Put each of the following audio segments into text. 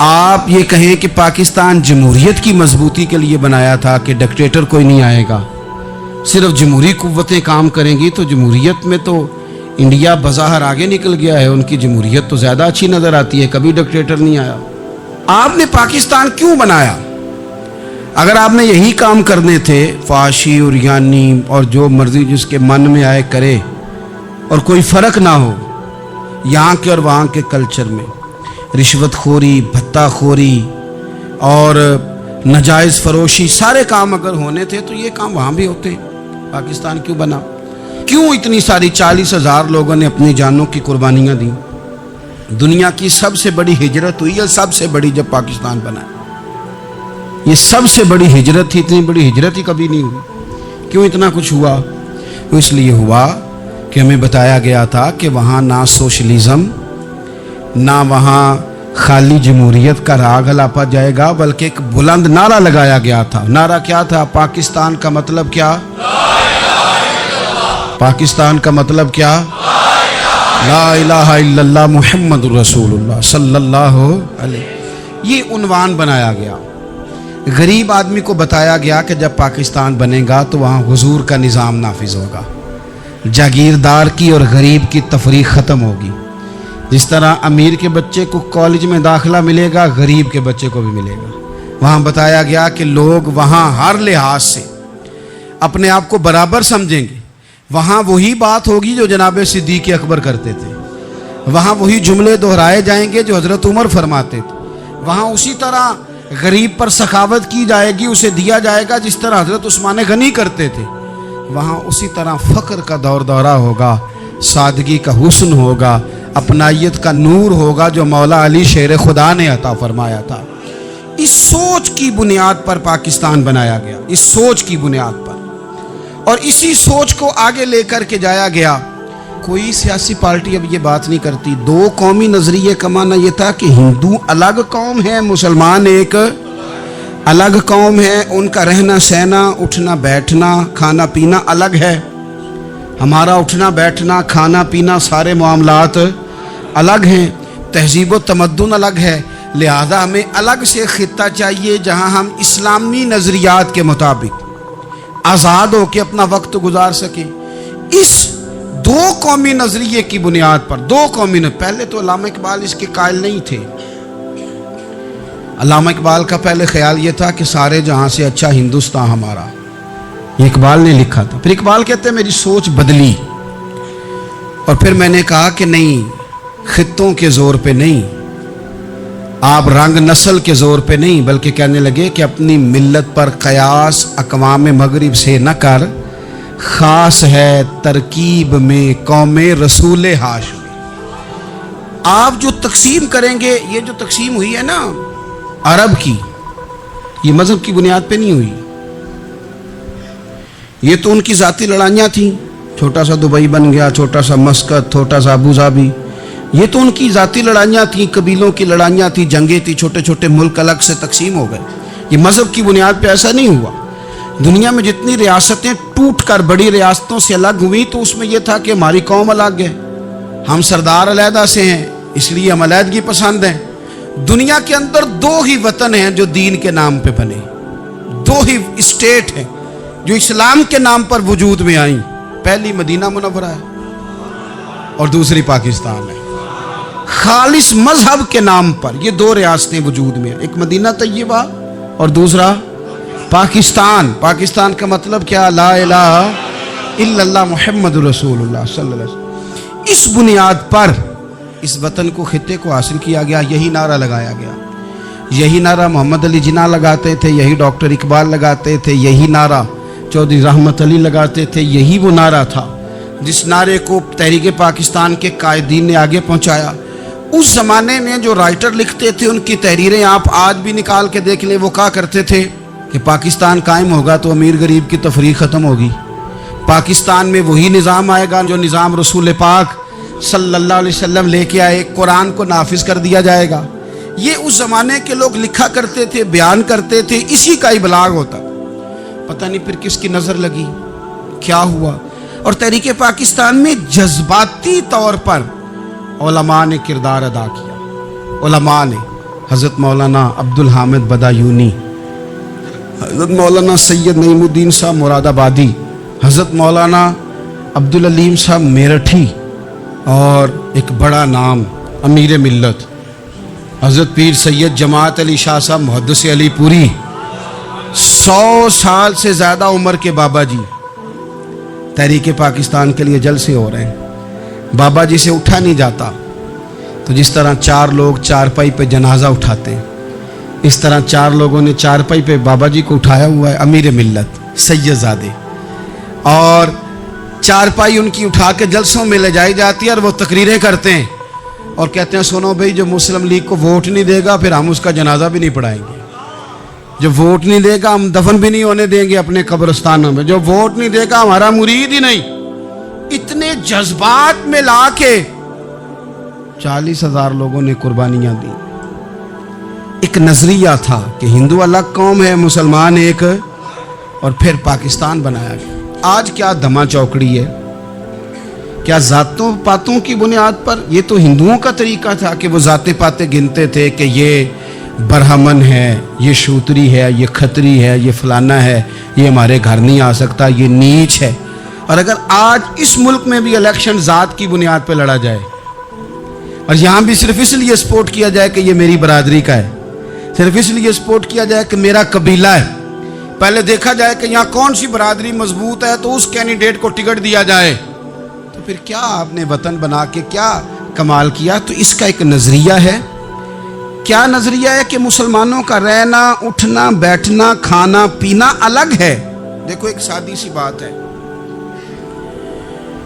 آپ یہ کہیں کہ پاکستان جمہوریت کی مضبوطی کے لیے بنایا تھا کہ ڈکٹیٹر کوئی نہیں آئے گا، صرف جمہوری قوتیں کام کریں گی، تو جمہوریت میں تو انڈیا بظاہر آگے نکل گیا ہے، ان کی جمہوریت تو زیادہ اچھی نظر آتی ہے، کبھی ڈکٹیٹر نہیں آیا۔ آپ نے پاکستان کیوں بنایا؟ اگر آپ نے یہی کام کرنے تھے، فحاشی اور یعنی اور جو مرضی جس کے من میں آئے کرے اور کوئی فرق نہ ہو یہاں کے اور وہاں کے کلچر میں، رشوت خوری، بھتہ خوری اور ناجائز فروشی، سارے کام اگر ہونے تھے تو یہ کام وہاں بھی ہوتے ہیں۔ پاکستان کیوں بنا؟ کیوں اتنی ساری 40,000 لوگوں نے اپنی جانوں کی قربانیاں دیں؟ دنیا کی سب سے بڑی ہجرت ہوئی ہے، سب سے بڑی، جب پاکستان بنا، یہ سب سے بڑی ہجرت تھی، اتنی بڑی ہجرت ہی کبھی نہیں ہوئی۔ کیوں اتنا کچھ ہوا؟ اس لیے ہوا کہ ہمیں بتایا گیا تھا کہ وہاں نہ سوشلزم، نہ وہاں خالی جمہوریت کا راگ الاپا جائے گا، بلکہ ایک بلند نعرہ لگایا گیا تھا۔ نعرہ کیا تھا؟ پاکستان کا مطلب کیا؟ پاکستان کا مطلب کیا؟ لا الہ الا اللہ محمد رسول اللہ صلی اللہ علیہ۔ یہ عنوان بنایا گیا۔ غریب آدمی کو بتایا گیا کہ جب پاکستان بنے گا تو وہاں حضور کا نظام نافذ ہوگا، جاگیردار کی اور غریب کی تفریق ختم ہوگی۔ جس طرح امیر کے بچے کو کالج میں داخلہ ملے گا، غریب کے بچے کو بھی ملے گا۔ وہاں بتایا گیا کہ لوگ وہاں ہر لحاظ سے اپنے آپ کو برابر سمجھیں گے۔ وہاں وہی بات ہوگی جو جناب صدیق اکبر کرتے تھے، وہاں وہی جملے دہرائے جائیں گے جو حضرت عمر فرماتے تھے، وہاں اسی طرح غریب پر سخاوت کی جائے گی، اسے دیا جائے گا جس طرح حضرت عثمان غنی کرتے تھے، وہاں اسی طرح فقر کا دور دورہ ہوگا، سادگی کا حسن ہوگا، اپنائیت کا نور ہوگا جو مولا علی شیر خدا نے عطا فرمایا تھا۔ اس سوچ کی بنیاد پر پاکستان بنایا گیا، اس سوچ کی بنیاد پر، اور اسی سوچ کو آگے لے کر کے جایا گیا۔ کوئی سیاسی پارٹی اب یہ بات نہیں کرتی۔ دو قومی نظریے کا معنی یہ تھا کہ ہندو الگ قوم ہے، مسلمان ایک الگ قوم ہے، ان کا رہنا سہنا، اٹھنا بیٹھنا، کھانا پینا الگ ہے، ہمارا اٹھنا بیٹھنا، کھانا پینا، سارے معاملات الگ ہیں، تہذیب و تمدن الگ ہے، لہذا ہمیں الگ سے خطہ چاہیے جہاں ہم اسلامی نظریات کے مطابق آزاد ہو کے اپنا وقت گزار سکیں۔ اس دو قومی نظریے کی بنیاد پر، دو قومی پہلے تو علامہ اقبال اس کے قائل نہیں تھے۔ علامہ اقبال کا پہلے خیال یہ تھا کہ سارے جہاں سے اچھا ہندوستان ہمارا، یہ اقبال نے لکھا تھا۔ پھر اقبال کہتے ہیں میری سوچ بدلی، اور پھر میں نے کہا کہ نہیں، خطوں کے زور پہ نہیں، آپ رنگ نسل کے زور پہ نہیں، بلکہ کہنے لگے کہ اپنی ملت پر قیاس اقوام مغرب سے نہ کر، خاص ہے ترکیب میں قوم رسول ہاشمی۔ آپ جو تقسیم کریں گے، یہ جو تقسیم ہوئی ہے نا عرب کی، یہ مذہب کی بنیاد پہ نہیں ہوئی، یہ تو ان کی ذاتی لڑائیاں تھیں، چھوٹا سا دبئی بن گیا، چھوٹا سا مسقط، چھوٹا سا ابو ظبی، یہ تو ان کی ذاتی لڑائیاں تھیں، قبیلوں کی لڑائیاں تھیں، جنگیں تھیں، چھوٹے چھوٹے ملک الگ سے تقسیم ہو گئے۔ یہ مذہب کی بنیاد پہ ایسا نہیں ہوا۔ دنیا میں جتنی ریاستیں ٹوٹ کر بڑی ریاستوں سے الگ ہوئی تو اس میں یہ تھا کہ ہماری قوم الگ ہے، ہم سردار علیحدہ سے ہیں، اس لیے ہم علیحدگی پسند ہیں۔ دنیا کے اندر دو ہی وطن ہیں جو دین کے نام پہ بنے، دو ہی اسٹیٹ ہیں جو اسلام کے نام پر وجود میں آئیں، پہلی مدینہ منورہ ہے اور دوسری پاکستان ہے۔ خالص مذہب کے نام پر یہ دو ریاستیں وجود میں ہیں، ایک مدینہ طیبہ اور دوسرا پاکستان۔ پاکستان کا مطلب کیا؟ لا الہ الا اللہ محمد رسول اللہ صلی اللہ علیہ وسلم۔ اس بنیاد پر اس وطن کو، خطے کو حاصل کیا گیا، یہی نعرہ لگایا گیا، یہی نعرہ محمد علی جناح لگاتے تھے، یہی ڈاکٹر اقبال لگاتے تھے، یہی نعرہ چودھری رحمت علی لگاتے تھے، یہی وہ نعرہ تھا جس نعرے کو تحریک پاکستان کے قائدین نے آگے پہنچایا۔ اس زمانے میں جو رائٹر لکھتے تھے ان کی تحریریں آپ آج بھی نکال کے دیکھ لیں، وہ کہا کرتے تھے کہ پاکستان قائم ہوگا تو امیر غریب کی تفریق ختم ہوگی، پاکستان میں وہی نظام آئے گا جو نظام رسول پاک صلی اللہ علیہ وسلم لے کے آئے، قرآن کو نافذ کر دیا جائے گا۔ یہ اس زمانے کے لوگ لکھا کرتے تھے، بیان کرتے تھے، اسی کا ابلاغ ہوتا۔ پتہ نہیں پھر کس کی نظر لگی، کیا ہوا، اور تحریک پاکستان میں جذباتی طور پر علماء نے کردار ادا کیا۔ علماء نے، حضرت مولانا عبد الحامد بدایونی، حضرت مولانا سید نعیم صاحب مراد آبادی، حضرت مولانا عبدالعلیم صاحب میرٹھی، اور ایک بڑا نام امیر ملت حضرت پیر سید جماعت علی شاہ صاحب محدث علی پوری، 100 سال سے زیادہ عمر کے بابا جی تحریک پاکستان کے لیے جلسے ہو رہے ہیں۔ بابا جی سے اٹھا نہیں جاتا، تو جس طرح 4 لوگ چارپائی پہ جنازہ اٹھاتے ہیں، اس طرح 4 لوگوں نے چارپائی پہ بابا جی کو اٹھایا ہوا ہے، امیر ملت سید زادے، اور چارپائی ان کی اٹھا کے جلسوں میں لے جائی جاتی ہے، اور وہ تقریریں کرتے ہیں اور کہتے ہیں سنو بھائی، جو مسلم لیگ کو ووٹ نہیں دے گا پھر ہم اس کا جنازہ بھی نہیں پڑھائیں گے، جو ووٹ نہیں دے گا ہم دفن بھی نہیں ہونے دیں گے اپنے قبرستانوں میں، جو ووٹ نہیں دے گا ہمارا مرید ہی نہیں۔ اتنے جذبات میں لا کے 40,000 لوگوں نے قربانیاں دی۔ ایک نظریہ تھا کہ ہندو الگ قوم ہے، مسلمان ایک، اور پھر پاکستان بنایا گیا۔ آج کیا دھما چوکڑی ہے، کیا ذاتوں پاتوں کی بنیاد پر؟ یہ تو ہندوؤں کا طریقہ تھا کہ وہ ذاتیں پاتیں گنتے تھے کہ یہ برہمن ہے، یہ شوتری ہے، یہ کھتری ہے، یہ فلانا ہے، یہ ہمارے گھر نہیں آ سکتا، یہ نیچ ہے۔ اور اگر آج اس ملک میں بھی الیکشن ذات کی بنیاد پہ لڑا جائے، اور یہاں بھی صرف اس لیے سپورٹ کیا جائے کہ یہ میری برادری کا ہے، صرف اس لیے سپورٹ کیا جائے کہ میرا قبیلہ ہے، پہلے دیکھا جائے کہ یہاں کون سی برادری مضبوط ہے تو اس کینڈیڈیٹ کو ٹکٹ دیا جائے، تو پھر کیا آپ نے وطن بنا کے کیا کمال کیا؟ تو اس کا ایک نظریہ ہے۔ کیا نظریہ ہے؟ کہ مسلمانوں کا رہنا، اٹھنا، بیٹھنا، کھانا پینا الگ ہے۔ دیکھو ایک سادی سی بات ہے،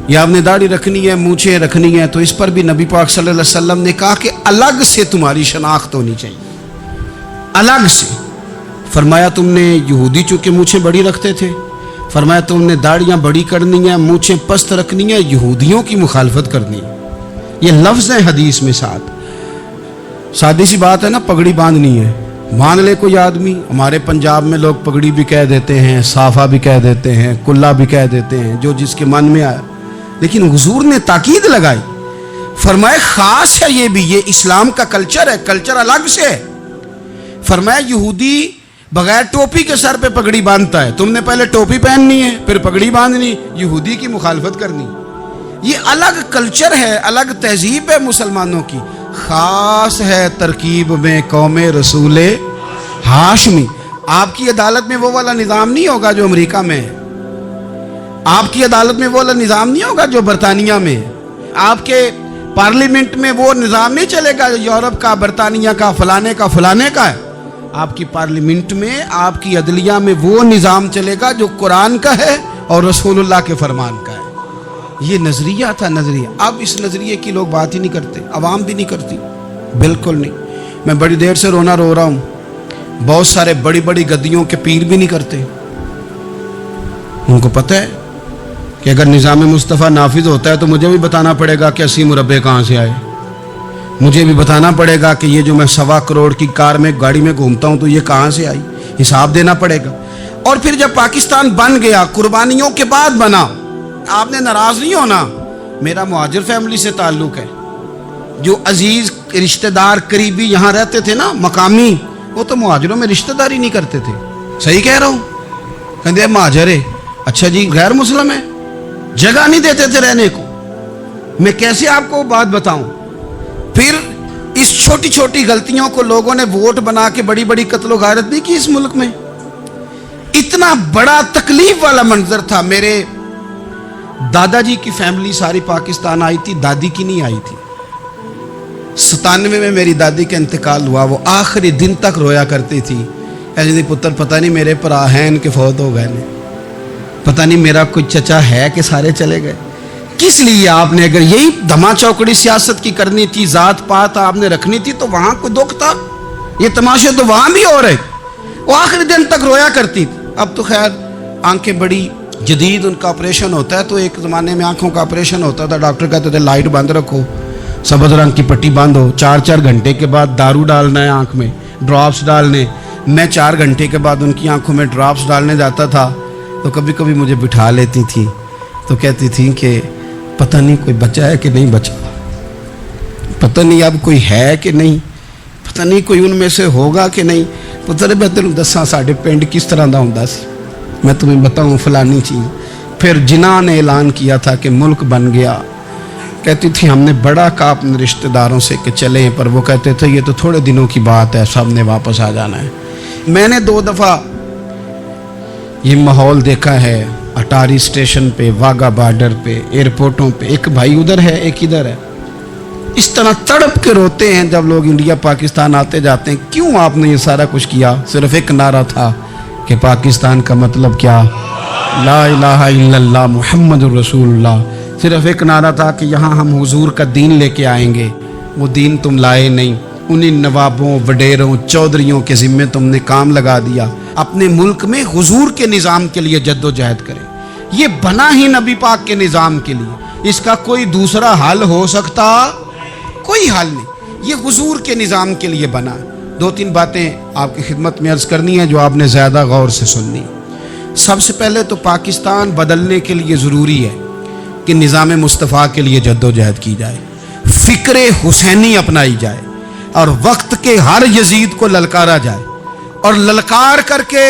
یا آپ نے داڑھی رکھنی ہے، مونچھیں رکھنی ہے، تو اس پر بھی نبی پاک صلی اللہ علیہ وسلم نے کہا کہ الگ سے تمہاری شناخت ہونی چاہیے، الگ سے۔ فرمایا تم نے یہودی چونکہ مونچھیں بڑی رکھتے تھے، فرمایا تم نے داڑیاں بڑی کرنی ہیں، مونچھیں پست رکھنی ہیں، یہودیوں کی مخالفت کرنی ہے۔ یہ لفظ ہیں حدیث میں ساتھ۔ سادی سی بات ہے نا، پگڑی باندھنی ہے، باندھ لے کوئی آدمی۔ ہمارے پنجاب میں لوگ پگڑی بھی کہہ دیتے ہیں، صافہ بھی کہہ دیتے ہیں، کلہ بھی کہہ دیتے ہیں، جو جس کے من میں آیا، لیکن حضور نے تاکید لگائی، فرمایا خاص ہے یہ بھی، یہ اسلام کا کلچر ہے، کلچر الگ سے ہے۔ فرمایا یہودی بغیر ٹوپی کے سر پہ پگڑی باندھتا ہے، تم نے پہلے ٹوپی پہننی ہے پھر پگڑی باندھنی، یہودی کی مخالفت کرنی۔ یہ الگ کلچر ہے، الگ تہذیب ہے مسلمانوں کی، خاص ہے ترکیب میں قوم رسول ہاشمی۔ آپ کی عدالت میں وہ والا نظام نہیں ہوگا جو امریکہ میں ہے، آپ کی عدالت میں وہ والا نظام نہیں ہوگا جو برطانیہ میں ہے، آپ کے پارلیمنٹ میں وہ نظام نہیں چلے گا یورپ کا، برطانیہ کا، فلانے کا ہے۔ آپ کی پارلیمنٹ میں، آپ کی عدلیہ میں وہ نظام چلے گا جو قرآن کا ہے اور رسول اللہ کے فرمان کا ہے۔ یہ نظریہ تھا، نظریہ۔ اب اس نظریے کی لوگ بات ہی نہیں کرتے، عوام بھی نہیں کرتی، بالکل نہیں۔ میں بڑی دیر سے رو رہا ہوں، بہت سارے بڑی بڑی گدیوں کے پیر بھی نہیں کرتے۔ ان کو پتہ ہے کہ اگر نظام مصطفیٰ نافذ ہوتا ہے تو مجھے بھی بتانا پڑے گا کہ 80 مربع کہاں سے آئے، مجھے بھی بتانا پڑے گا کہ یہ جو میں 1.25 کروڑ کی کار میں گاڑی میں گھومتا ہوں تو یہ کہاں سے آئی، حساب دینا پڑے گا۔ اور پھر جب پاکستان بن گیا، قربانیوں کے بعد بنا، آپ نے ناراض نہیں ہونا، میرا مہاجر فیملی سے تعلق ہے، جو عزیز رشتہ دار قریبی یہاں رہتے تھے نا مقامی، وہ تو مہاجروں میں رشتہ داری نہیں کرتے تھے۔ صحیح کہہ رہا ہوں؟ کہتے مہاجر ہے، اچھا جی غیر مسلم ہے، جگہ نہیں دیتے تھے رہنے کو۔ میں کیسے آپ کو بات بتاؤں؟ پھر اس چھوٹی چھوٹی غلطیوں کو لوگوں نے ووٹ بنا کے بڑی بڑی قتل و غارت نہیں کی اس ملک میں۔ اتنا بڑا تکلیف والا منظر تھا۔ میرے دادا جی کی فیملی ساری پاکستان آئی تھی، دادی کی نہیں آئی تھی۔ 97 میں میری دادی کا انتقال ہوا، وہ آخری دن تک رویا کرتی تھی، ایسے پتر پتہ نہیں میرے پرا ہیں ان کے فوت ہو گئے، پتہ نہیں میرا کوئی چچا ہے کہ سارے چلے گئے۔ کس لیے آپ نے، اگر یہی دھما چوکڑی سیاست کی کرنی تھی، ذات پات آپ نے رکھنی تھی، تو وہاں کوئی دکھ تھا؟ یہ تماشے تو وہاں بھی ہو رہے۔ وہ آخری دن تک رویا کرتی تھی۔ اب تو خیر آنکھیں بڑی جدید، ان کا آپریشن ہوتا ہے، تو ایک زمانے میں آنکھوں کا آپریشن ہوتا تھا، ڈاکٹر کہتے تھے لائٹ بند رکھو، سبز رنگ کی پٹی باندھو، 4 گھنٹے کے بعد دارو ڈالنا ہے آنکھ میں، ڈراپس ڈالنے۔ میں 4 گھنٹے کے بعد ان کی آنکھوں میں ڈراپس ڈالنے جاتا تھا، تو کبھی کبھی مجھے بٹھا لیتی تھی، تو کہتی تھی کہ پتہ نہیں کوئی بچا ہے کہ نہیں بچا، پتہ نہیں اب کوئی ہے کہ نہیں۔ پتہ نہیں کوئی ان میں سے ہوگا کہ نہیں. پتر میں تینوں دساں ساڈے پنڈ کس طرح دا ہوندا سی. میں تمہیں بتاؤں فلانی چیز. پھر جناح نے اعلان کیا تھا کہ ملک بن گیا. کہتی تھی ہم نے بڑا کہا اپنے رشتہ داروں سے کہ چلیں, پر وہ کہتے تھے یہ تو تھوڑے دنوں کی بات ہے, سب نے واپس آ جانا ہے. میں نے 2 دفعہ یہ ماحول دیکھا ہے اٹاری اسٹیشن پہ, واگا بارڈر پہ, ایئرپورٹوں پہ. ایک بھائی ادھر ہے ایک ادھر ہے, اس طرح تڑپ کے روتے ہیں جب لوگ انڈیا پاکستان آتے جاتے ہیں. کیوں آپ نے یہ سارا کچھ کیا؟ صرف ایک نعرہ تھا کہ پاکستان کا مطلب کیا؟ لا الہ الا اللہ محمد الرسول اللہ. صرف ایک نعرہ تھا کہ یہاں ہم حضور کا دین لے کے آئیں گے. وہ دین تم لائے نہیں. انہیں نوابوں, وڈیروں, چودھریوں کے ذمے تم نے کام لگا دیا. اپنے ملک میں حضور کے نظام کے لیے جد و جہد کریں. یہ بنا ہی نبی پاک کے نظام کے لیے. اس کا کوئی دوسرا حل ہو سکتا؟ کوئی حل نہیں. یہ حضور کے نظام کے لیے بنا. 2-3 باتیں آپ کی خدمت میں عرض کرنی ہے جو آپ نے زیادہ غور سے سننی. سب سے پہلے تو پاکستان بدلنے کے لیے ضروری ہے کہ نظام مصطفیٰ کے لیے جد و جہد کی جائے, فکر حسینی اپنائی جائے, اور وقت کے ہر یزید کو للکارا جائے, اور للکار کر کے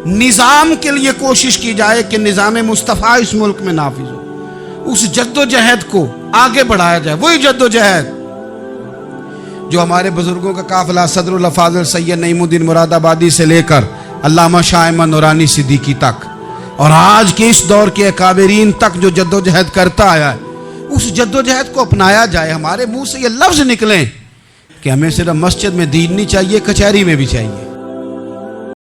نظام کے لیے کوشش کی جائے کہ نظام مصطفیٰ اس ملک میں نافذ ہو. اس جد و جہد کو آگے بڑھایا جائے. وہی جد و جہد جو ہمارے بزرگوں کا قافلہ صدر الافاضل سید نعیم الدین مراد آبادی سے لے کر علامہ شاہ احمد نورانی صدیقی تک, اور آج کے اس دور کے اکابرین تک جو جد و جہد کرتا آیا ہے, اس جد و جہد کو اپنایا جائے. ہمارے منہ سے یہ لفظ نکلیں کہ ہمیں صرف مسجد میں دین نہیں چاہیے, کچہری میں بھی چاہیے.